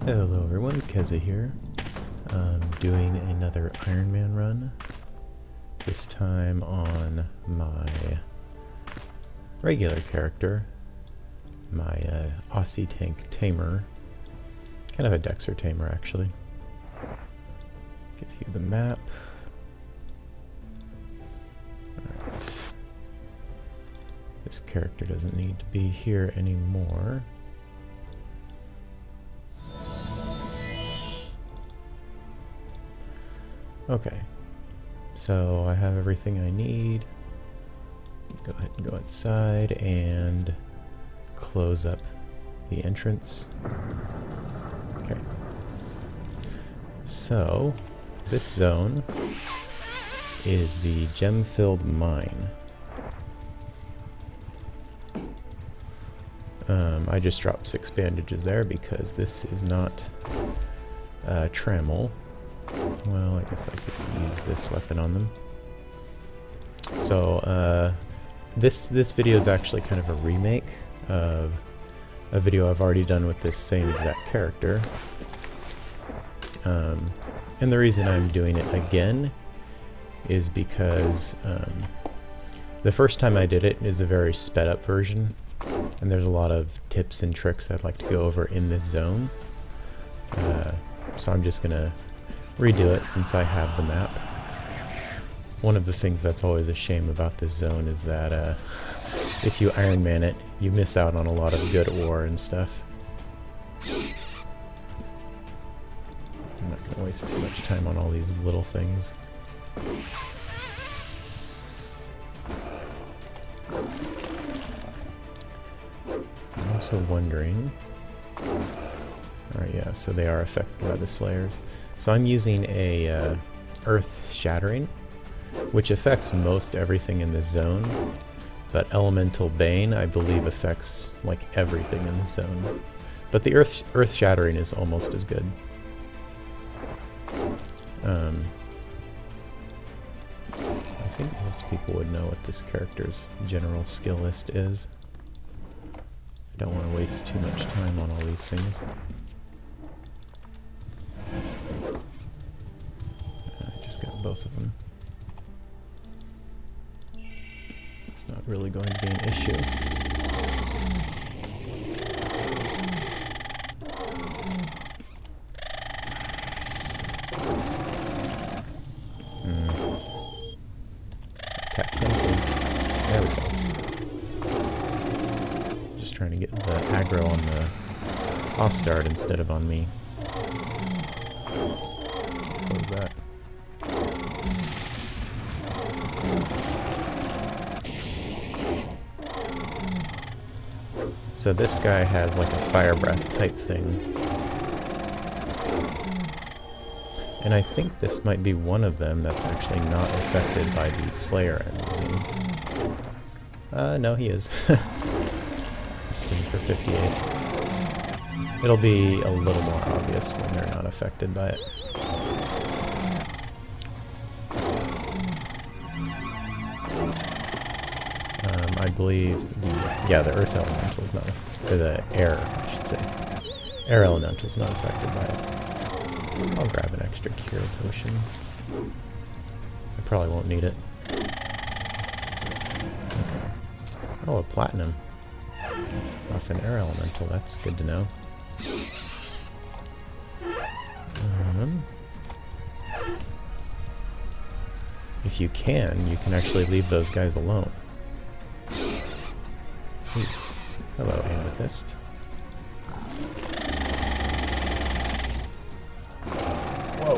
Hello everyone, Keza here. Doing another Ironman run. This time on my regular character, my Ossytank tamer. Kind of a Dexter tamer actually. Give you the map. Alright. This character doesn't need to be here anymore. Okay, so I have everything I need. Go ahead and go inside and close up the entrance. Okay, so this zone is the gem-filled mine. I just dropped 6 bandages there because this is not trammel. Well, I guess I could use this weapon on them. So, this video is actually kind of a remake of a video I've already done with this same exact character. And the reason I'm doing it again is because the first time I did it is a very sped up version, and there's a lot of tips and tricks I'd like to go over in this zone. So I'm just gonna redo it since I have the map. One of the things that's always a shame about this zone is that if you Ironman it, you miss out on a lot of good ore and stuff. I'm not going to waste too much time on all these little things. I'm also wondering... Alright, yeah, so they are affected by the Slayers. So I'm using a Earth Shattering, which affects most everything in this zone, but Elemental Bane, I believe, affects like everything in the zone. But the Earth Shattering is almost as good. I think most people would know what this character's general skill list is. I don't want to waste too much time on all these things. Both of them. It's not really going to be an issue. Attack chemicals. There we go. Just trying to get the aggro on the Ostard instead of on me. Close that. So this guy has like a fire breath type thing. And I think this might be one of them that's actually not affected by the Slayer I'm using. No, he is. Just in for 58. It'll be a little more obvious when they're not affected by it. I believe the Earth Elemental is not, or the Air, I should say. Air Elemental is not affected by it. I'll grab an extra Cure Potion. I probably won't need it. Okay. Oh, a Platinum. Off an Air Elemental, that's good to know. If you can actually leave those guys alone. Ooh. Hello, Amethyst. Whoa!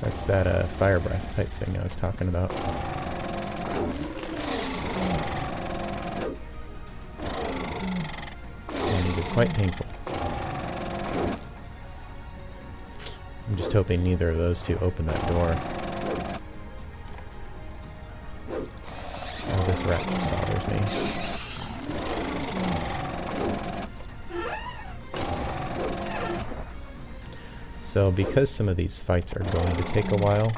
That's that fire breath type thing I was talking about. And it is quite painful. I'm just hoping neither of those two open that door. Oh, this rat just bothers me. So because some of these fights are going to take a while,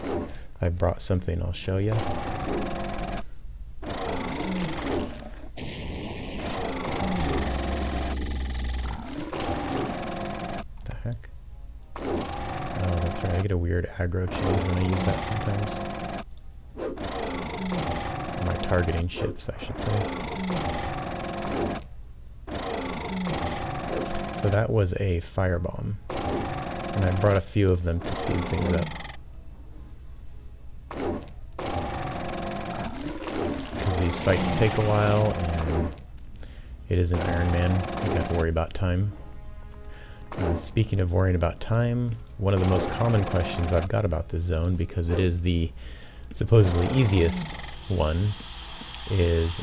I brought something I'll show you. That's right, I get a weird aggro change when I use that sometimes. My targeting shifts, I should say. So that was a firebomb. And I brought a few of them to speed things up. Because these fights take a while, and it is an Ironman. You got to worry about time. Speaking of worrying about time, one of the most common questions I've got about this zone, because it is the supposedly easiest one, is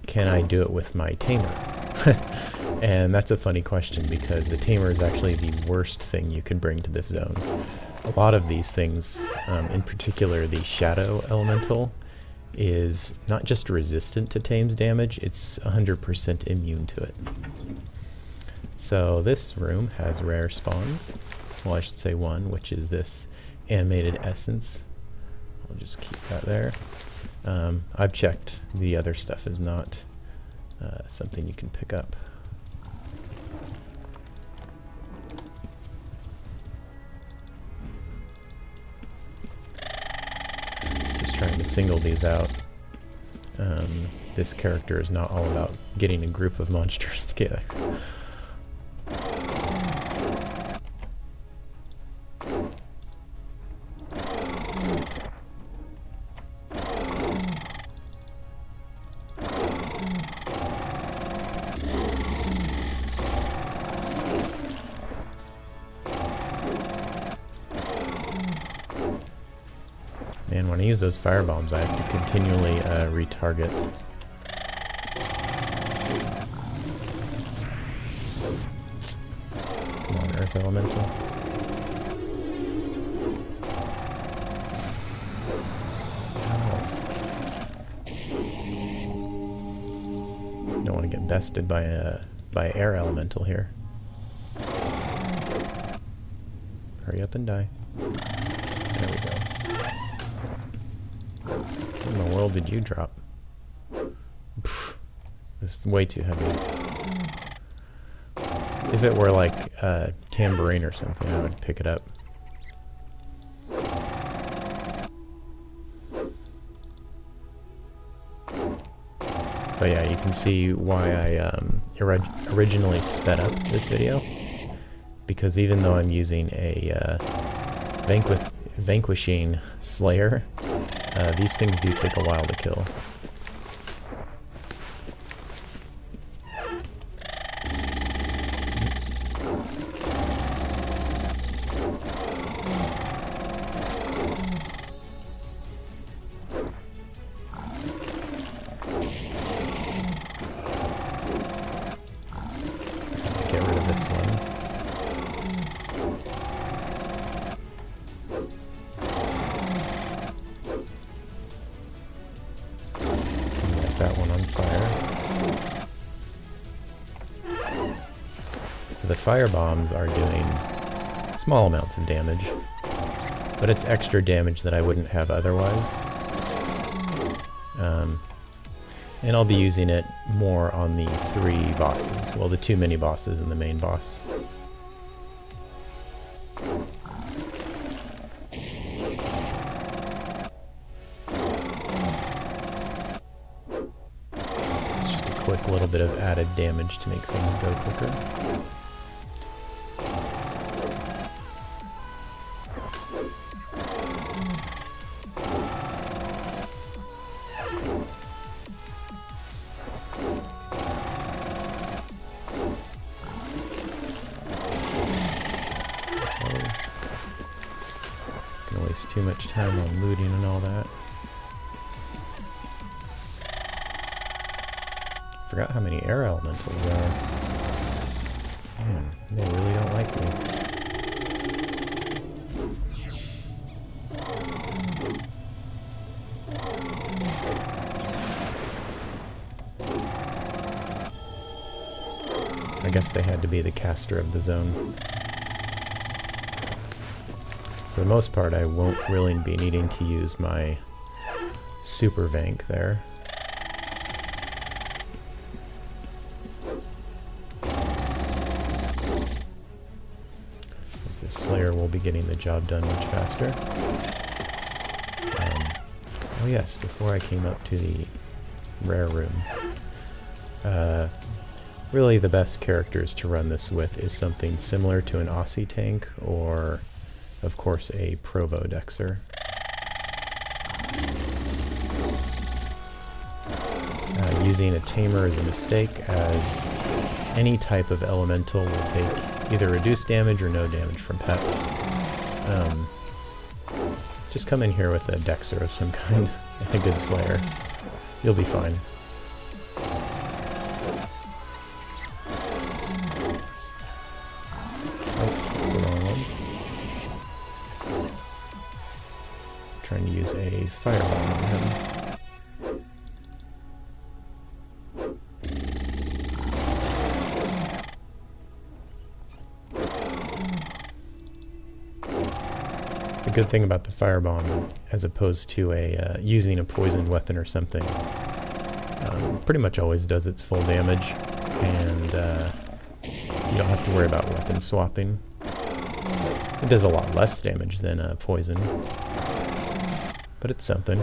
can I do it with my tamer? And that's a funny question, because the tamer is actually the worst thing you can bring to this zone. A lot of these things, in particular the shadow elemental, is not just resistant to tame's damage, it's 100% immune to it. So this room has rare spawns. Well, I should say one, which is this animated essence. I'll just keep that there. I've checked. The other stuff is not something you can pick up. Just trying to single these out. This character is not all about getting a group of monsters together. Man, when I use those firebombs, I have to continually retarget. Come on, Earth Elemental. Don't want to get bested by Air Elemental here. Hurry up and die. There we go. What in the world did you drop? Pfft, this is way too heavy. If it were like a tambourine or something, I would pick it up. But yeah, you can see why I originally sped up this video. Because even though I'm using a vanquishing Slayer, these things do take a while to kill. Get rid of this one. That one on fire. So the fire bombs are doing small amounts of damage, but it's extra damage that I wouldn't have otherwise. And I'll be using it more on the 3 bosses. Well, the 2 mini bosses and the main boss. Quick little bit of added damage to make things go quicker. Gonna waste too much time on looting and all that. Forgot how many air elementals there are. Man, they really don't like me. I guess they had to be the caster of the zone. For the most part, I won't really be needing to use my super vank there. Slayer will be getting the job done much faster. Oh yes, before I came up to the rare room, really the best characters to run this with is something similar to an Ossytank or, of course, a Provodexer. Using a tamer is a mistake, as any type of elemental will take either reduced damage or no damage from pets. Just come in here with a Dexer of some kind, and a good Slayer. You'll be fine. Oh, that's the wrong one. Trying to use a fireball on him. The good thing about the firebomb, as opposed to using a poisoned weapon or something, pretty much always does its full damage, and you don't have to worry about weapon swapping. It does a lot less damage than poison, but it's something.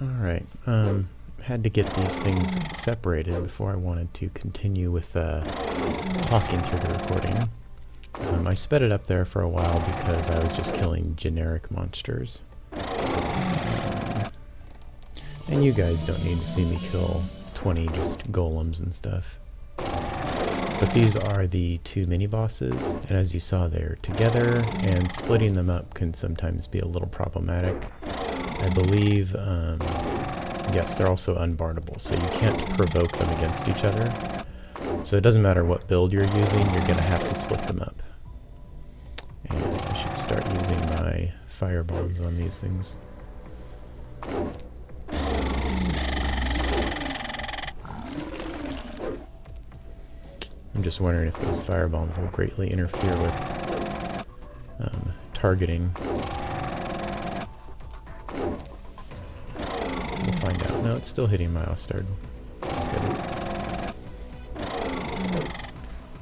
Alright, had to get these things separated before I wanted to continue with talking through the recording. I sped it up there for a while because I was just killing generic monsters. And you guys don't need to see me kill 20 just golems and stuff. But these are the two mini-bosses, and as you saw, they're together, and splitting them up can sometimes be a little problematic. I believe, yes, they're also unbarnable, so you can't provoke them against each other. So it doesn't matter what build you're using, you're going to have to split them up. And I should start using my fire bombs on these things. I'm just wondering if those fire bombs will greatly interfere with targeting. We'll find out. No, it's still hitting my Ostard. That's good.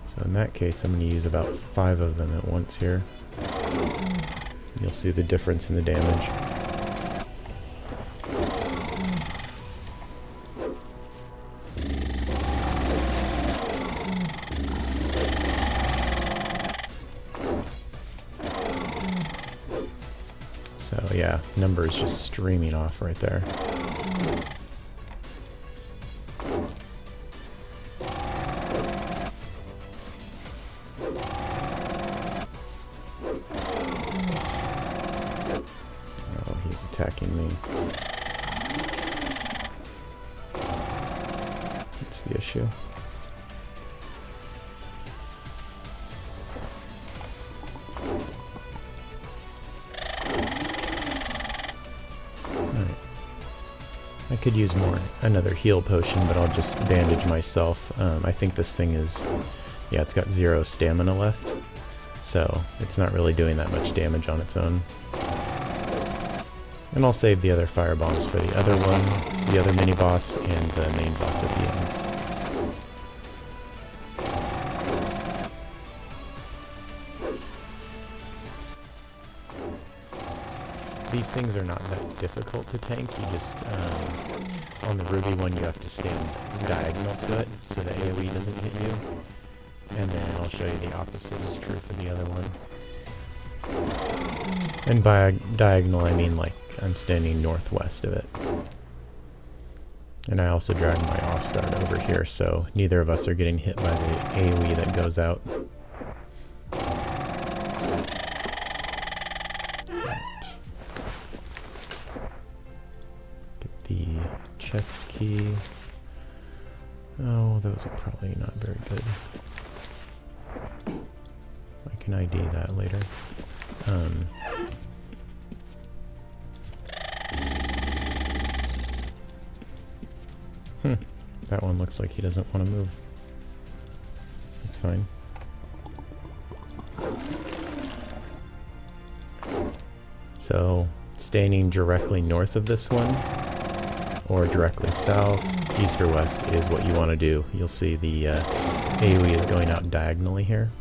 So in that case, I'm going to use about 5 of them at once here. You'll see the difference in the damage. So yeah, numbers just streaming off right there. attacking me. That's the issue. Alright. I could use another heal potion, but I'll just bandage myself. I think this thing is, yeah, it's got 0 stamina left, so it's not really doing that much damage on its own. And I'll save the other fire bombs for the other one, the other mini boss, and the main boss at the end. These things are not that difficult to tank. You just, on the Ruby one, you have to stand diagonal to it so the AoE doesn't hit you. And then I'll show you the opposite is true for the other one. And by diagonal, I mean like I'm standing northwest of it. And I also drag my Ossytank over here, so neither of us are getting hit by the AoE that goes out. Get the chest key. Oh, those are probably not very good. I can ID that later. That one looks like he doesn't want to move. That's fine. So, standing directly north of this one, or directly south, east or west is what you want to do. You'll see the AoE is going out diagonally here.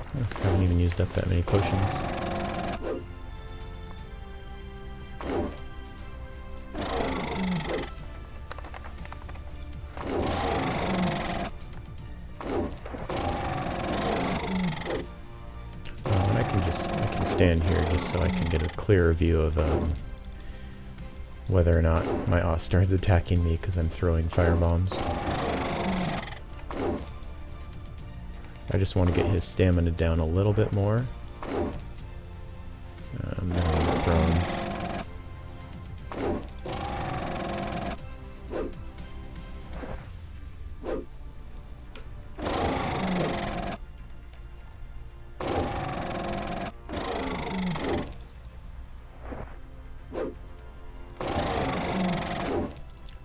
I haven't even used up that many potions. I can stand here just so I can get a clearer view of whether or not my Ossytank is attacking me because I'm throwing fire bombs. I just want to get his stamina down a little bit more. Then I'm going to throw him.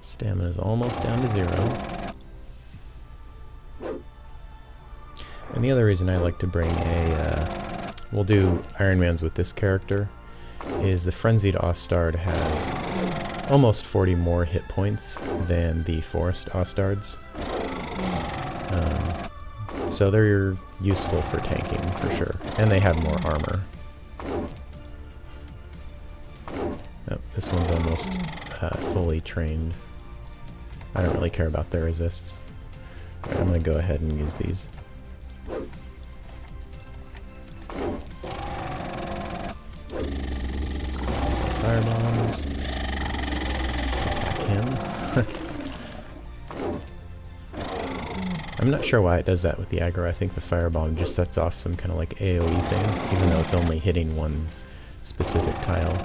Stamina is almost down to 0. And the other reason I like to bring we'll do Ironmans with this character, is the Frenzied Ossytank has almost 40 more hit points than the Forest Ossytanks. So they're useful for tanking, for sure. And they have more armor. Oh, this one's almost fully trained. I don't really care about their resists. Alright, I'm going to go ahead and use these. Fire bombs. Attack him. I'm not sure why it does that with the aggro. I think the firebomb just sets off some kind of like AoE thing, even though it's only hitting one specific tile.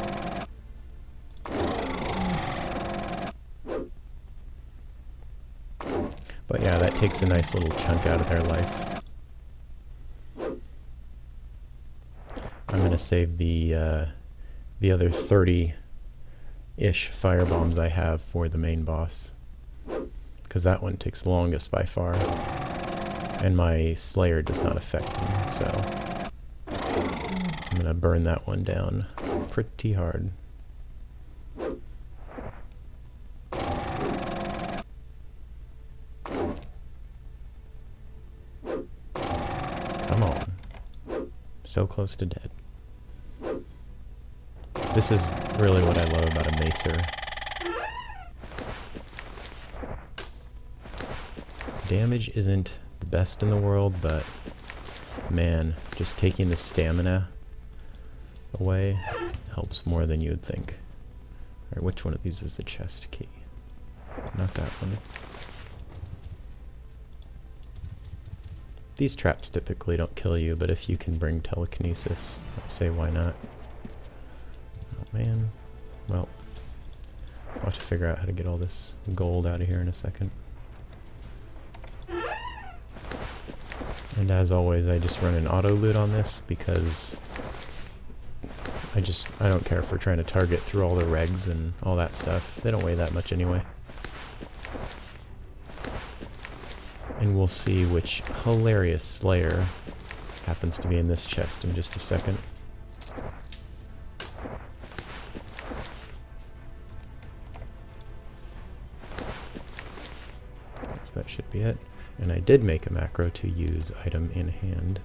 But yeah, that takes a nice little chunk out of their life. I'm going to save the other 30-ish firebombs I have for the main boss, because that one takes the longest by far, and my Slayer does not affect him, so I'm going to burn that one down pretty hard. Come on. So close to dead. This is really what I love about a Macer. Damage isn't the best in the world, but man, just taking the stamina away helps more than you would think. Alright, which one of these is the chest key? Not that one. These traps typically don't kill you, but if you can bring telekinesis, I say why not. Oh man. Well, I'll have to figure out how to get all this gold out of here in a second. And as always, I just run an auto loot on this because I don't care for trying to target through all the regs and all that stuff. They don't weigh that much anyway. And we'll see which hilarious Slayer happens to be in this chest in just a second. So that should be it. And I did make a macro to use item in hand.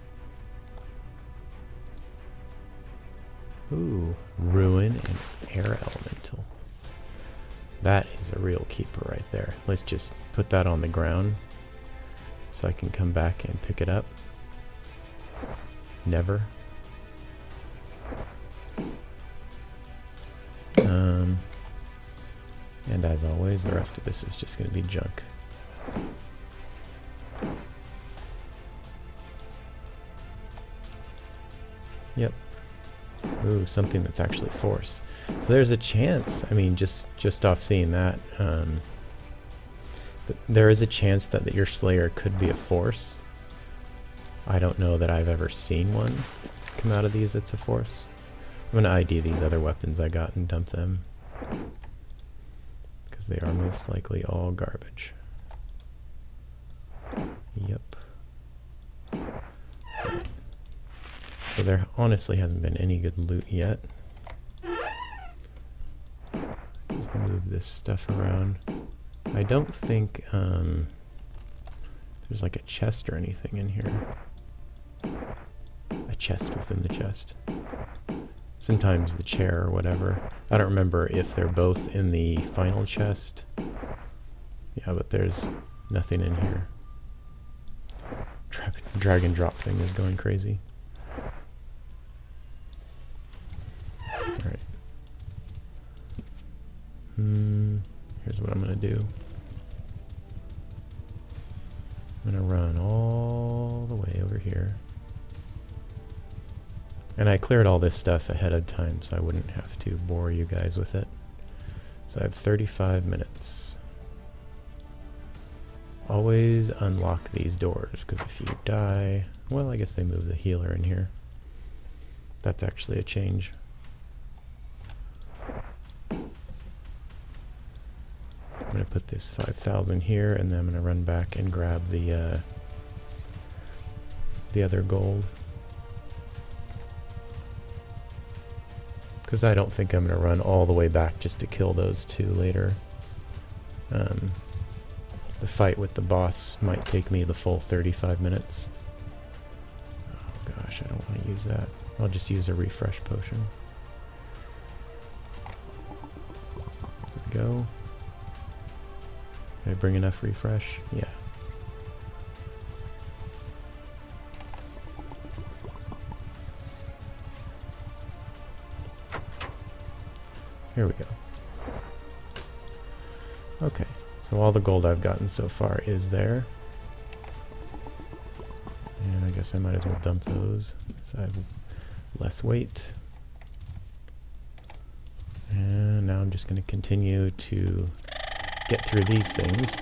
Ooh, Ruin and Air Elemental. That is a real keeper right there. Let's just put that on the ground so I can come back and pick it up. Never. And as always, the rest of this is just going to be junk. Yep. Ooh, something that's actually force. So there's a chance, I mean, just off seeing that, but there is a chance that your Slayer could be a force. I don't know that I've ever seen one come out of these that's a force. I'm going to ID these other weapons I got and dump them, because they are most likely all garbage. Yep. So there honestly hasn't been any good loot yet. Just move this stuff around. I don't think there's like a chest or anything in here. A chest within the chest. Sometimes the chair or whatever. I don't remember if they're both in the final chest. Yeah, but there's nothing in here. Drag and drop thing is going crazy. Alright. Here's what I'm going to do. I'm going to run all the way over here. And I cleared all this stuff ahead of time so I wouldn't have to bore you guys with it. So I have 35 minutes. Always unlock these doors, because if you die... Well, I guess they move the healer in here. That's actually a change. I'm going to put this 5,000 here, and then I'm going to run back and grab the other gold. Because I don't think I'm going to run all the way back just to kill those two later. The fight with the boss might take me the full 35 minutes. Oh gosh, I don't want to use that. I'll just use a refresh potion. There we go. Did I bring enough refresh? Yeah. Here we go. Okay, so all the gold I've gotten so far is there. And I guess I might as well dump those, so I have less weight. And now I'm just going to continue to get through these things.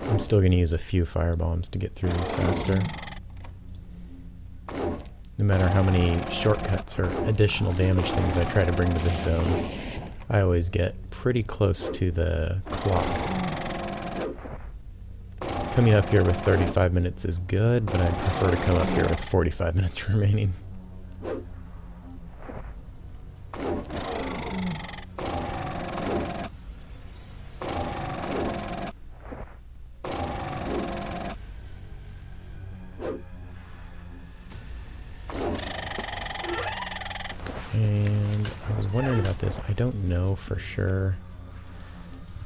I'm still going to use a few fire bombs to get through these faster. No matter how many shortcuts or additional damage things I try to bring to this zone, I always get pretty close to the clock. Coming up here with 35 minutes is good, but I'd prefer to come up here with 45 minutes remaining. And I was wondering about this. I don't know for sure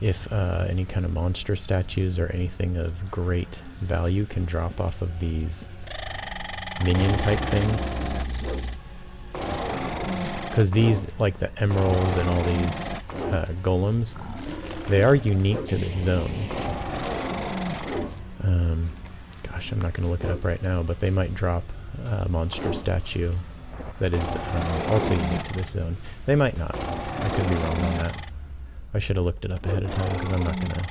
if any kind of monster statues or anything of great value can drop off of these minion type things. Because these, like the emerald and all these golems, they are unique to this zone. Gosh, I'm not going to look it up right now, but they might drop a monster statue that is also unique to this zone. They might not. I could be wrong on that. I should have looked it up ahead of time, because I'm not going to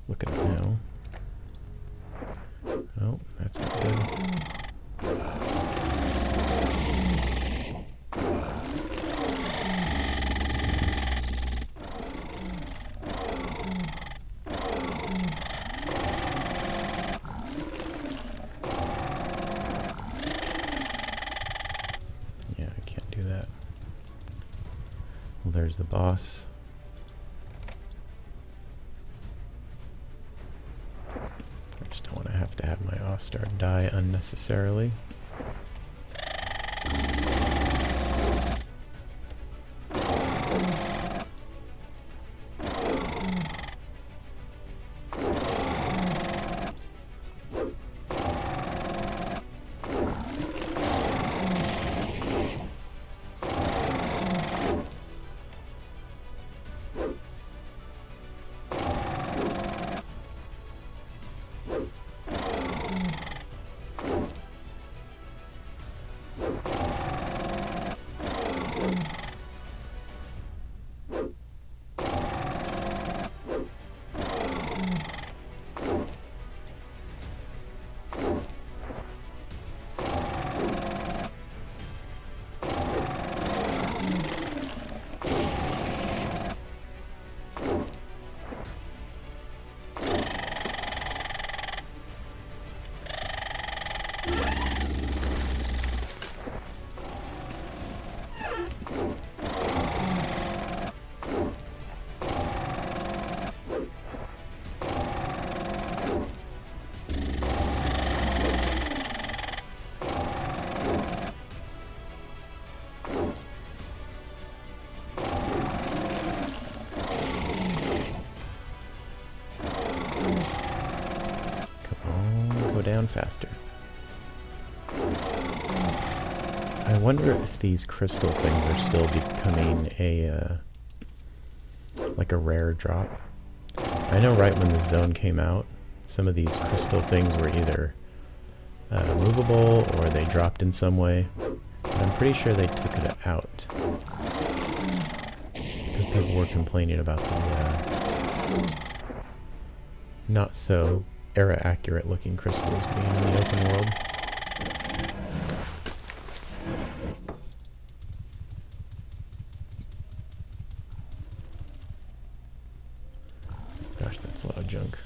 look it up now. Oh, that's not good. Yeah, I can't do that. Well, there's the boss. To have my Ossytank die unnecessarily. Down faster. I wonder if these crystal things are still becoming a like a rare drop. I know right when the zone came out, some of these crystal things were either movable or they dropped in some way. But I'm pretty sure they took it out because people were complaining about the not so era-accurate looking crystals being in the open world. Gosh, that's a lot of junk.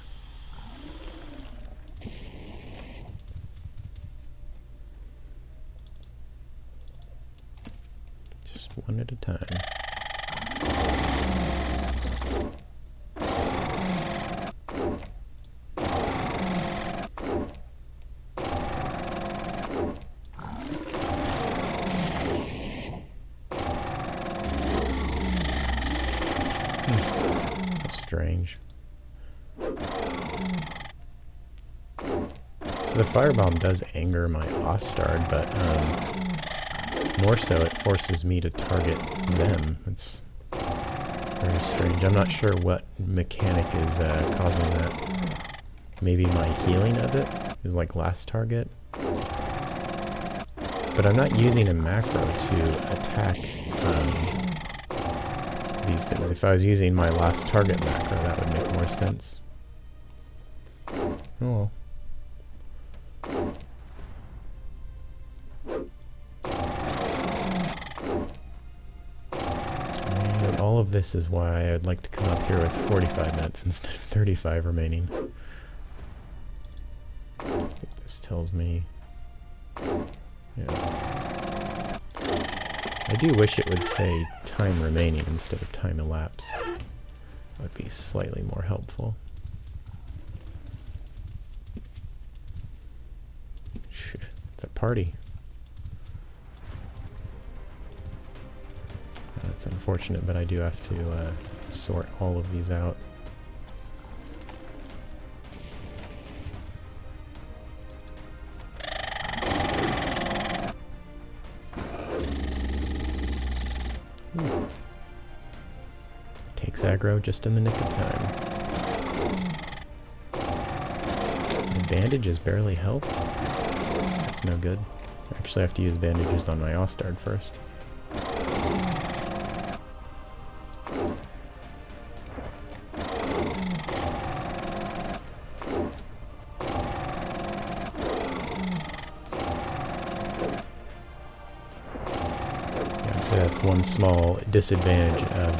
Just one at a time. Strange. So the firebomb does anger my Ossytank, but more so it forces me to target them. It's very strange. I'm not sure what mechanic is causing that. Maybe my healing of it is like last target. But I'm not using a macro to attack these things. If I was using my last target macro, that would make more sense. Oh well. And all of this is why I'd like to come up here with 45 minutes instead of 35 remaining. I think this tells me... Yeah. I do wish it would say time remaining instead of time elapsed. That would be slightly more helpful. It's a party. That's unfortunate, but I do have to sort all of these out. Takes aggro just in the nick of time. The bandage has barely helped. That's no good. Actually, I have to use bandages on my Ostard first. So that's one small disadvantage of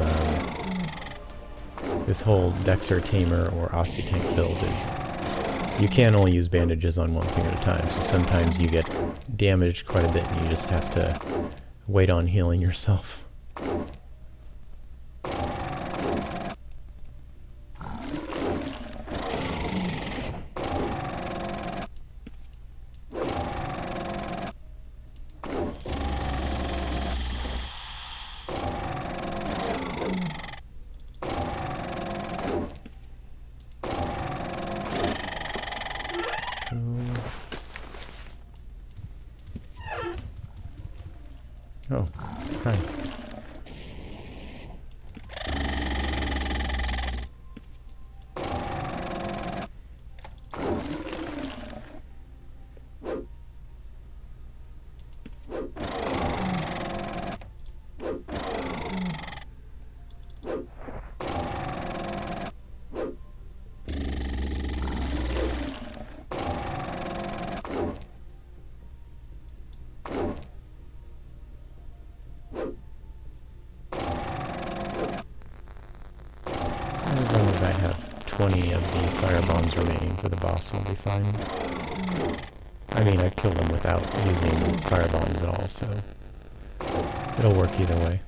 this whole Dexter Tamer or Ossytank build is you can only use bandages on one thing at a time, so sometimes you get damaged quite a bit and you just have to wait on healing yourself. Oh, hi. As long as I have 20 of the fire bombs remaining for the boss, I'll be fine. I mean, I've killed him without using fire bombs at all, so it'll work either way.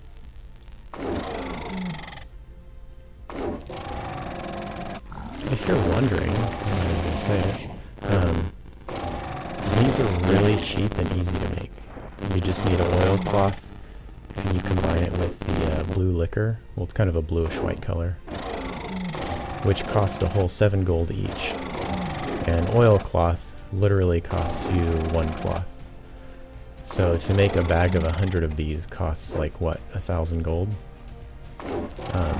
If you're wondering, I'm going to say it, these are really cheap and easy to make. You just need an oilcloth, and you combine it with the blue liquor. Well, it's kind of a bluish-white color, which cost a whole 7 gold each. And oilcloth literally costs you 1 cloth. So to make a bag of 100 of these costs like, what, 1,000 gold?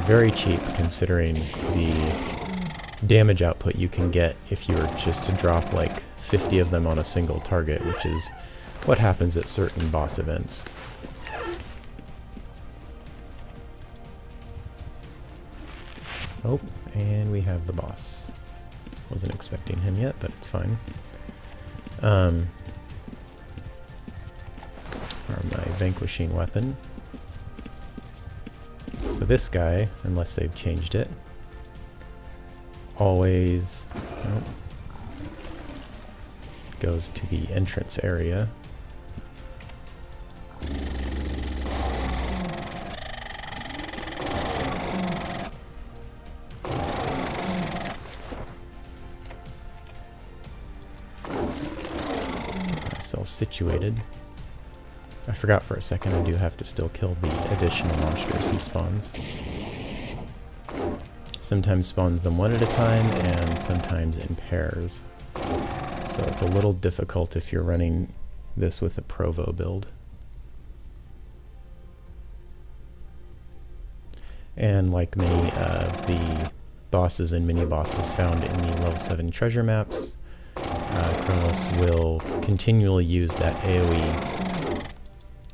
Very cheap considering the damage output you can get if you were just to drop like 50 of them on a single target, which is what happens at certain boss events. Oh, and we have the boss. Wasn't expecting him yet, but it's fine. Or my vanquishing weapon. So this guy, unless they've changed it, always goes to the entrance area. Situated. I forgot for a second I do have to still kill the additional monsters he spawns. Sometimes spawns them one at a time and sometimes in pairs. So it's a little difficult if you're running this with a Provo build. And like many of the bosses and mini-bosses found in the level 7 treasure maps, Kronos will continually use that AoE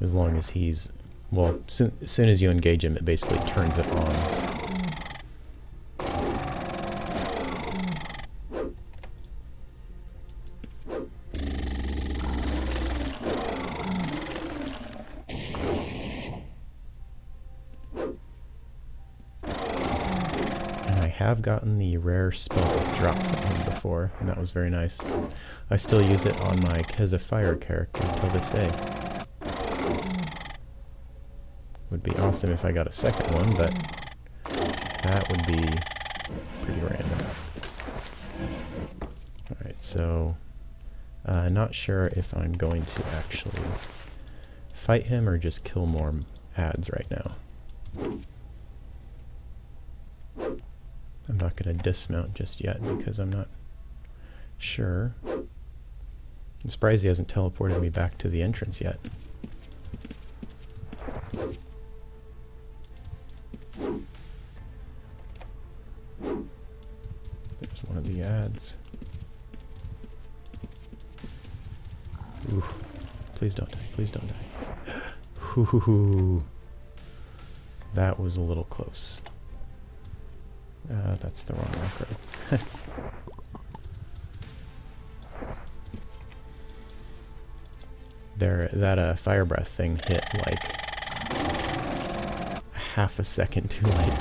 as long as he's, well, as soon as you engage him, it basically turns it on. Have gotten the rare spell drop from him before, and that was very nice. I still use it on my Keza fire character till this day. Would be awesome if I got a second one, but that would be pretty random. Alright, so not sure if I'm going to actually fight him or just kill more ads right now. I'm not going to dismount just yet because I'm not sure. I'm surprised he hasn't teleported me back to the entrance yet. Ooh. Please don't die. Please don't die. Hoo. That was a little close. That's the wrong macro. That fire breath thing hit like half a second too late.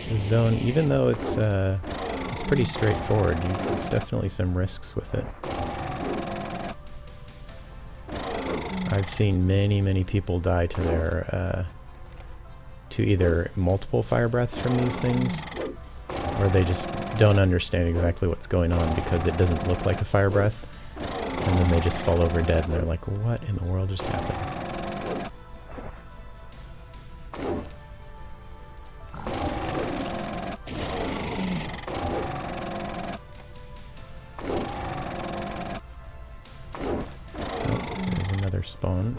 The zone, even though it's pretty straightforward, there's definitely some risks with it. I've seen many people die to their to either multiple fire breaths from these things, or they just don't understand exactly what's going on because it doesn't look like a fire breath, and then they just fall over dead and they're like, what in the world just happened? Spawn.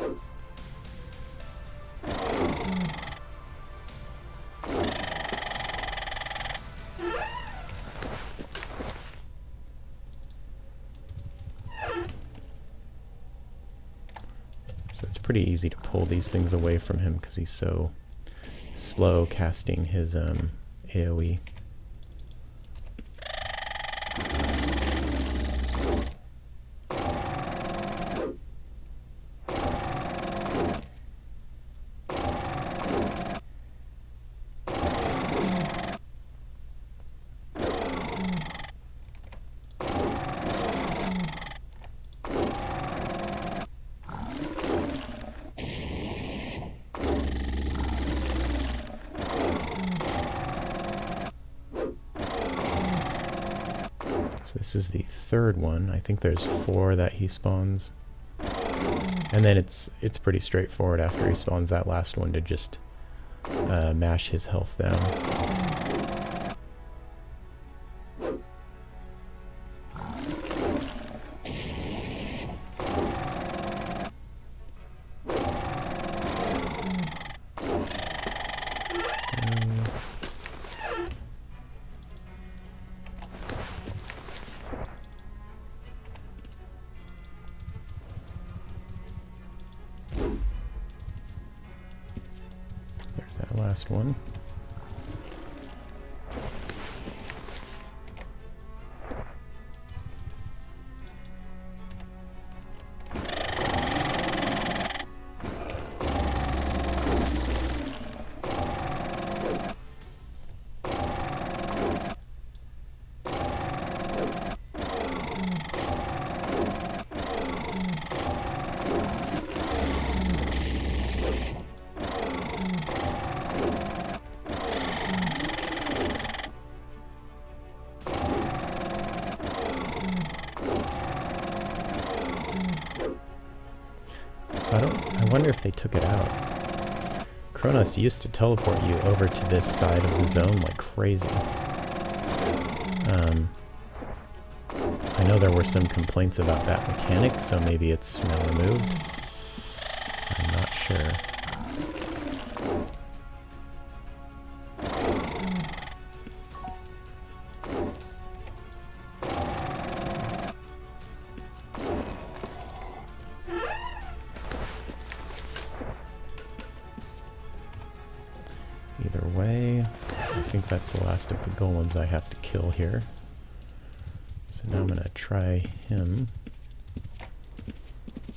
So it's pretty easy to pull these things away from him because he's so slow casting his AoE. So this is the third one. I think there's 4 that he spawns. And then it's pretty straightforward after he spawns that last one to just mash his health down. That last one. So I wonder if they took it out. Kronos used to teleport you over to this side of the zone like crazy. I know there were some complaints about that mechanic, so maybe it's now removed. I'm not sure. Either way, I think that's the last of the golems I have to kill here. So now I'm going to try him.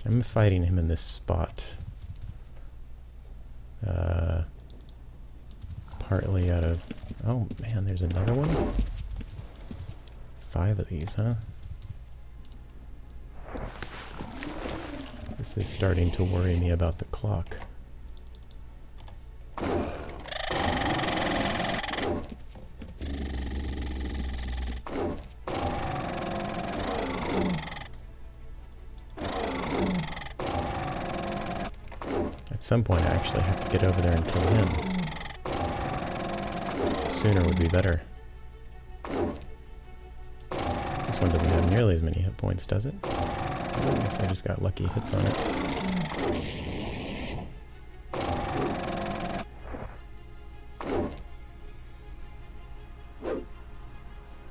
I'm fighting him in this spot. Partly out of... Oh man, there's another one? 5 of these, huh? This is starting to worry me about the clock. At some point I actually have to get over there and kill him. Sooner would be better. This one doesn't have nearly as many hit points, does it? I guess I just got lucky hits on it.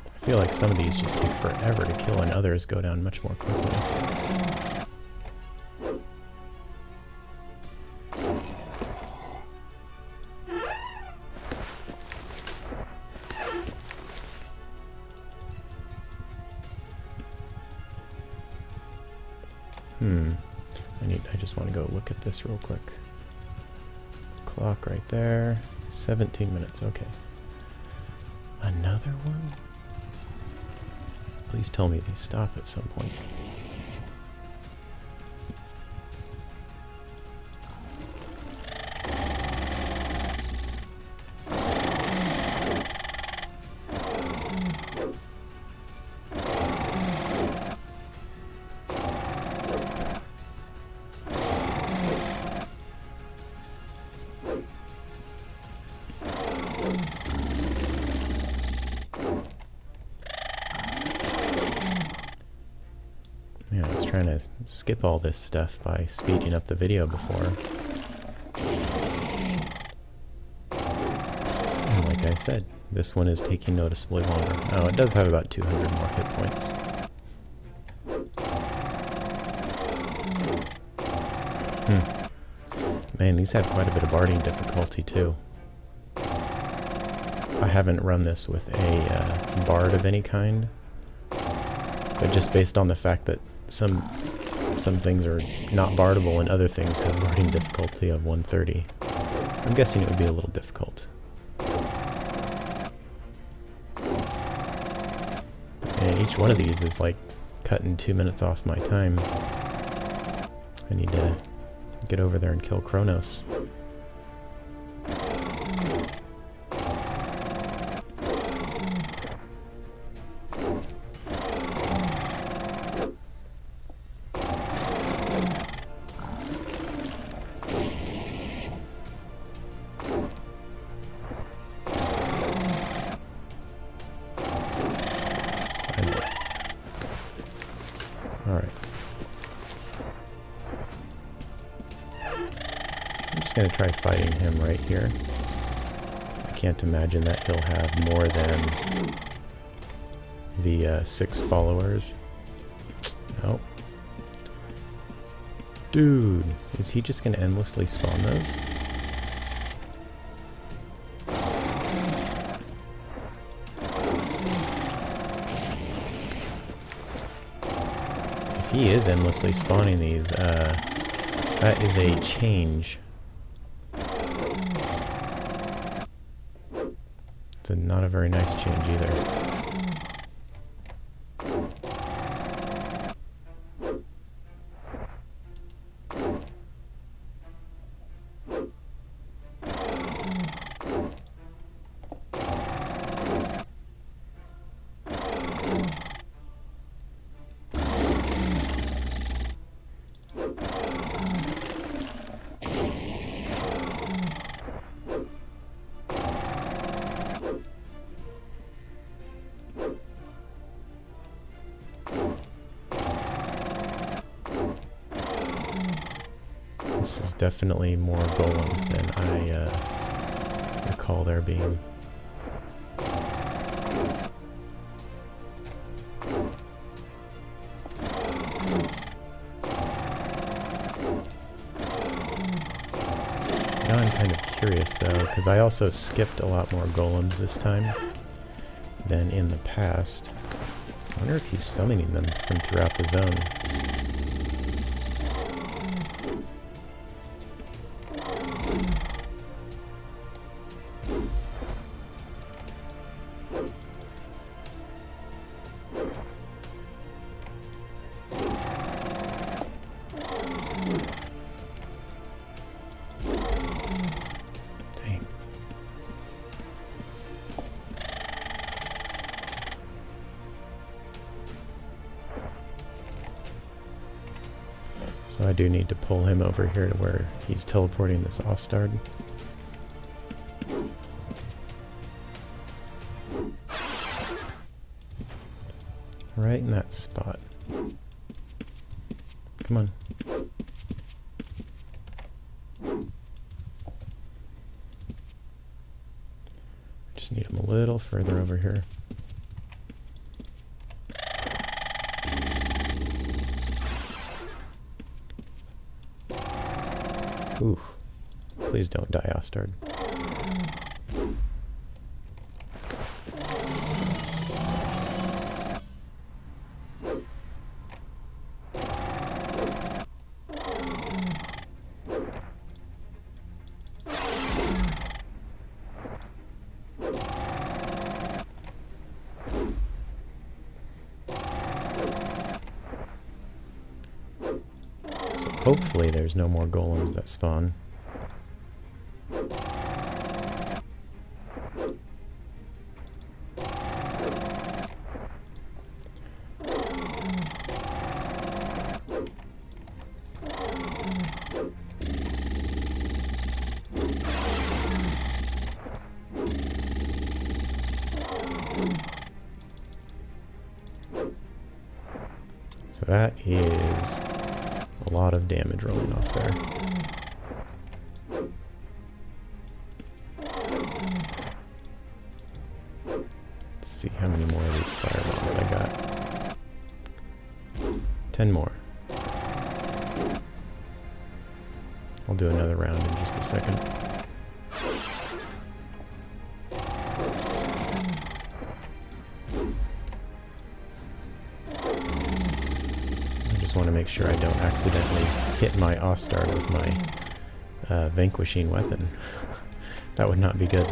I feel like some of these just take forever to kill and others go down much more quickly. I just want to go look at this real quick. Clock right there. 17 minutes, okay. Another one? Please tell me they stop at some point. Yeah, I was trying to skip all this stuff by speeding up the video before. And like I said, this one is taking noticeably longer. Oh, it does have about 200 more hit points. Man, these have quite a bit of barding difficulty too. I haven't run this with a bard of any kind, but just based on the fact that some things are not bardable and other things have barding difficulty of 130, I'm guessing it would be a little difficult. And each one of these is like cutting 2 minutes off my time. I need to get over there and kill Kronos. Alright. I'm just going to try fighting him right here. I can't imagine that he'll have more than the 6 followers. Oh. Dude, is he just going to endlessly spawn those? If he is endlessly spawning these, that is a change. It's not a very nice change either. This is definitely more golems than I recall there being. Now I'm kind of curious though, because I also skipped a lot more golems this time than in the past. I wonder if he's summoning them from throughout the zone. So I do need to pull him over here to where he's teleporting this Ostard. Right in that spot. Come on. Just need him a little further over here. Ooh. Please don't die, Ostard. Hopefully there's no more golems that spawn. So that is a lot of damage rolling off there. Let's see how many more of these firebombs I got. 10 more. I'll do another round in just a second. I want to make sure I don't accidentally hit my Ostard with my vanquishing weapon. That would not be good.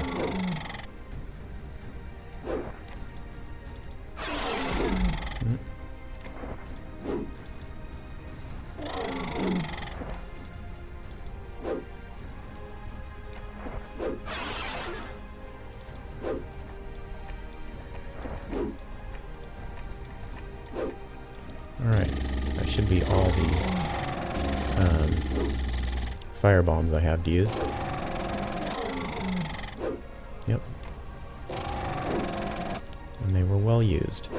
Alright. Should be all the fire bombs I have to use. Yep. And they were well used.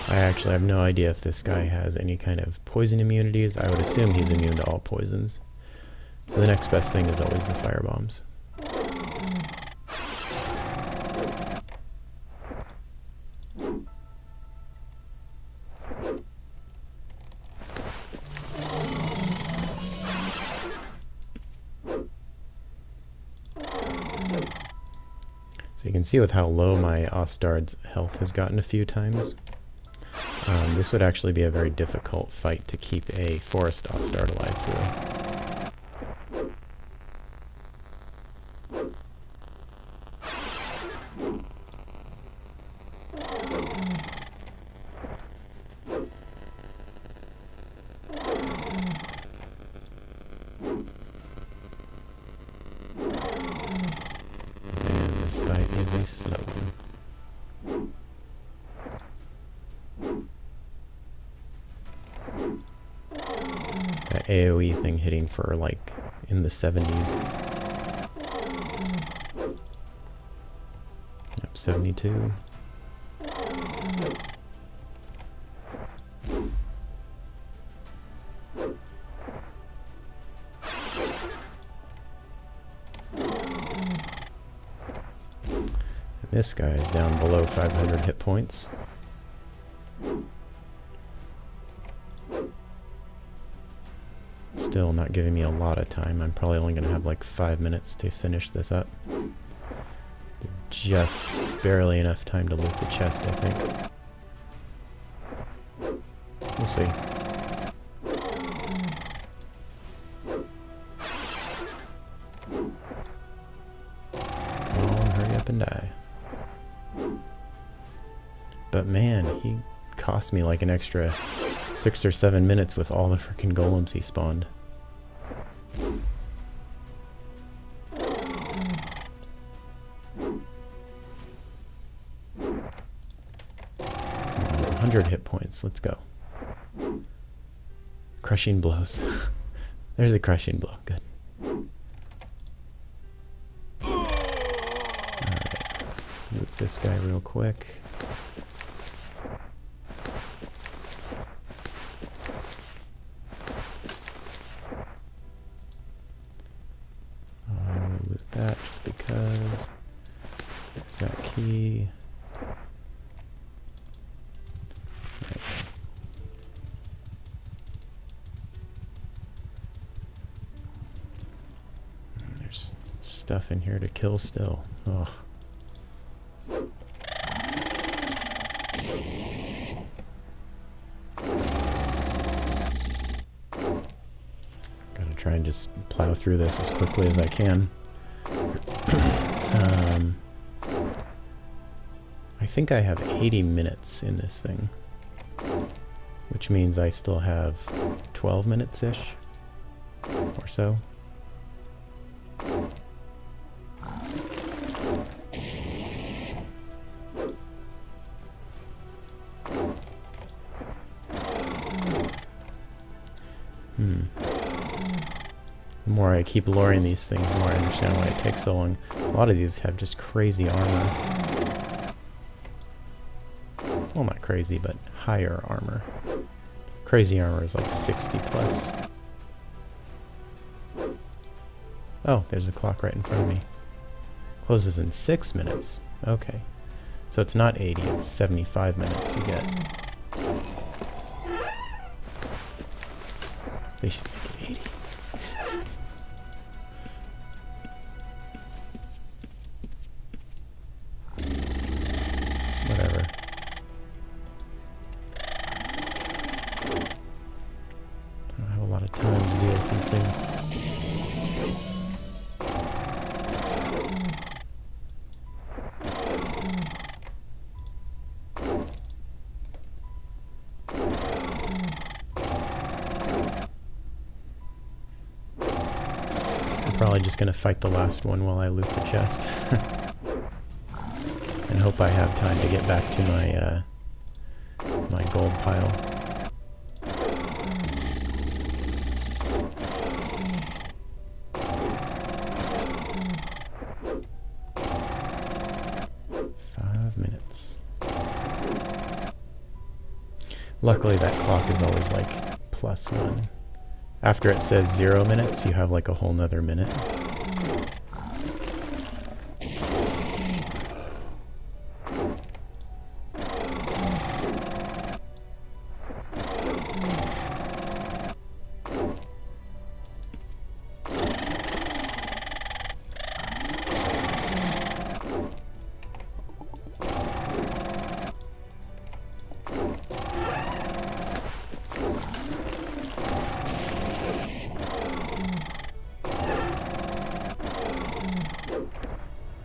I actually have no idea if this guy has any kind of poison immunities. I would assume he's immune to all poisons. So the next best thing is always the fire bombs. So you can see with how low my Ostard's health has gotten a few times. This would actually be a very difficult fight to keep a forest Ostard alive through. This fight is a slow one. That AoE thing hitting for like in the 70s. Yep, 72. This guy is down below 500 hit points. Still not giving me a lot of time. I'm probably only going to have like 5 minutes to finish this up. Just barely enough time to loot the chest, I think. We'll see. Come on, hurry up and die. But man, he cost me like an extra 6 or 7 minutes with all the freaking golems he spawned. 100 hit points. Let's go. Crushing blows. There's a crushing blow. Good. Alright. Loot this guy real quick. I will loot that just because. There's that key. Right. There's stuff in here to kill still. Ugh. Gotta try and just plow through this as quickly as I can. I think I have 80 minutes in this thing, which means I still have 12 minutes-ish or so. The more I keep luring these things, the more I understand why it takes so long. A lot of these have just crazy armor. Well, not crazy, but higher armor. Crazy armor is like 60 plus. Oh, there's a clock right in front of me. Closes in 6 minutes. Okay. So it's not 80, it's 75 minutes you get. They should make it 80. Whatever. I don't have a lot of time to deal with these things. I'm probably just going to fight the last one while I loot the chest. And hope I have time to get back to my my gold pile. Luckily that clock is always like +1. After it says 0 minutes, you have like a whole nother minute.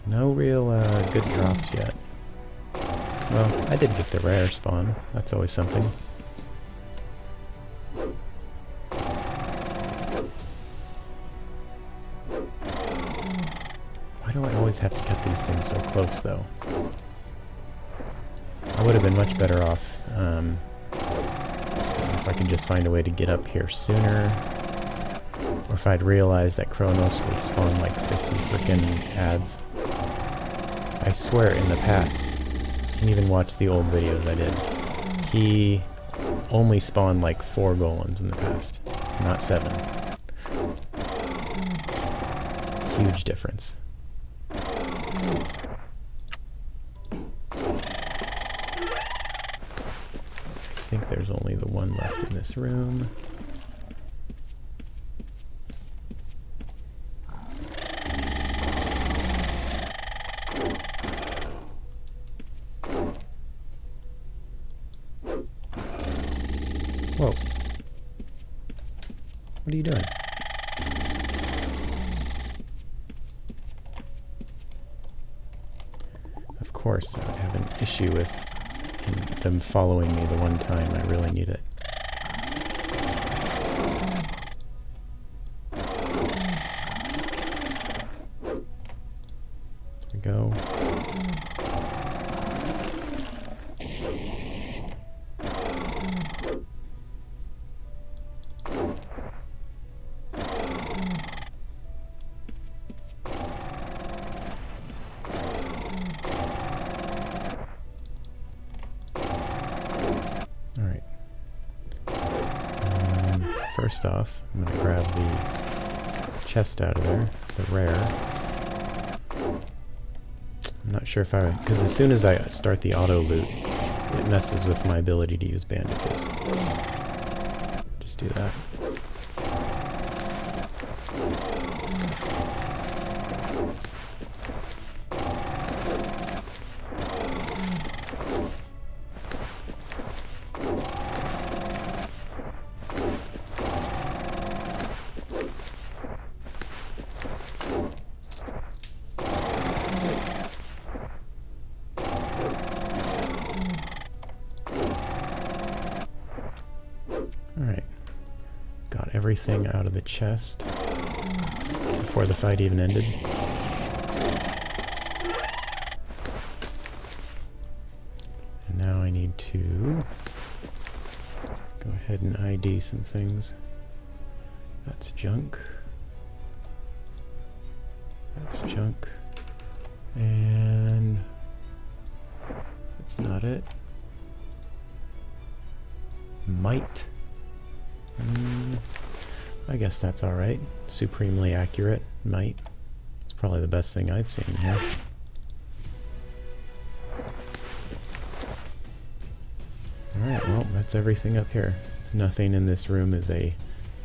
No real good drops yet. Well, I did get the rare spawn. That's always something. Why do I always have to cut these things so close, though? I would have been much better off if I could just find a way to get up here sooner. Or if I'd realized that Kronos would spawn like 50 frickin' ads. I swear in the past, you can even watch the old videos I did, he only spawned like 4 golems in the past, not 7. Huge difference. I think there's only the one left in this room. Whoa. What are you doing? Of course, I would have an issue with them following me the one time I really need it. There we go. first off, I'm going to grab the chest out of there, the rare. I'm not sure if because as soon as I start the auto loot, it messes with my ability to use bandages. Just do that. Alright, got everything out of the chest before the fight even ended. And now I need to go ahead and ID some things. That's junk. That's junk. And that's not it. Might. I guess that's alright. Supremely accurate. Might. It's probably the best thing I've seen here. Alright, well, that's everything up here. Nothing in this room is a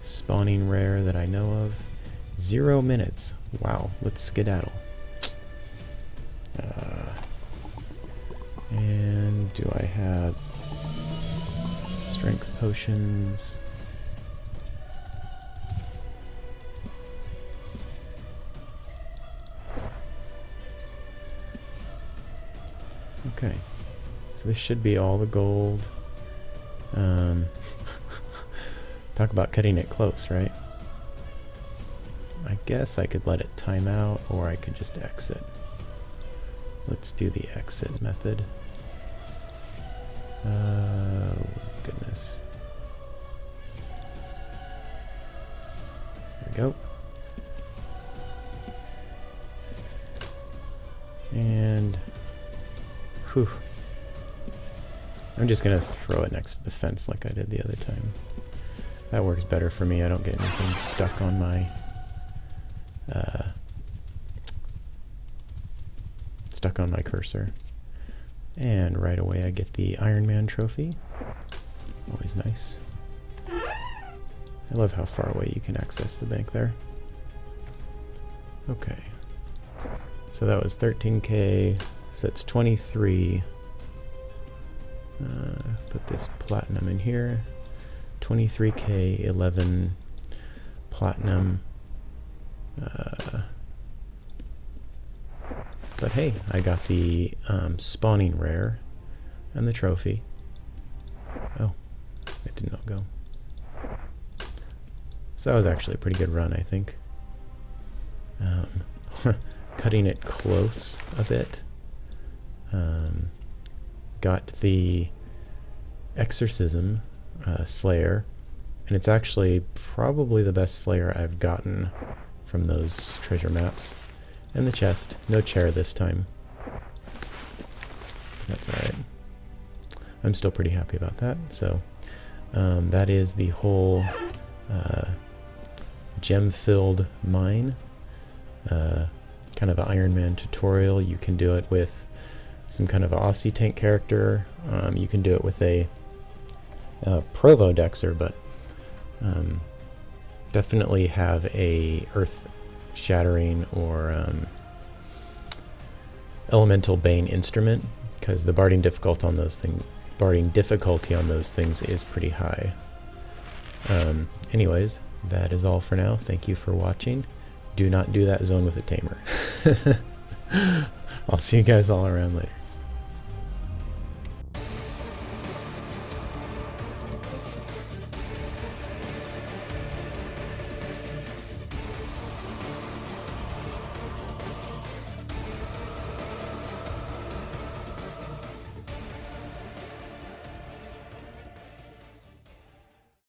spawning rare that I know of. 0 minutes. Wow, let's skedaddle. And do I have strength potions? Okay, so this should be all the gold. Talk about cutting it close, right? I guess I could let it time out, or I could just exit. Let's do the exit method. Goodness. There we go. And whew. I'm just gonna throw it next to the fence like I did the other time. That works better for me. I don't get anything stuck on my cursor. And right away I get the Ironman trophy. Always nice. I love how far away you can access the bank there. Okay. So that was 13k. So that's 23. Put this platinum in here. 23k, 11 platinum. But hey, I got the spawning rare and the trophy. Oh, it did not go. So that was actually a pretty good run, I think. Cutting it close a bit. Got the Exorcism Slayer, and it's actually probably the best Slayer I've gotten from those treasure maps. And the chest. No chair this time. That's alright. I'm still pretty happy about that. So that is the whole gem-filled mine. Kind of an Ironman tutorial. You can do it with some kind of an Ossytank character. You can do it with a Provo Dexer, but definitely have a Earth Shattering or Elemental Bane instrument, because the barding difficulty on those things is pretty high. Anyways, that is all for now. Thank you for watching. Do not do that zone with a tamer. I'll see you guys all around later.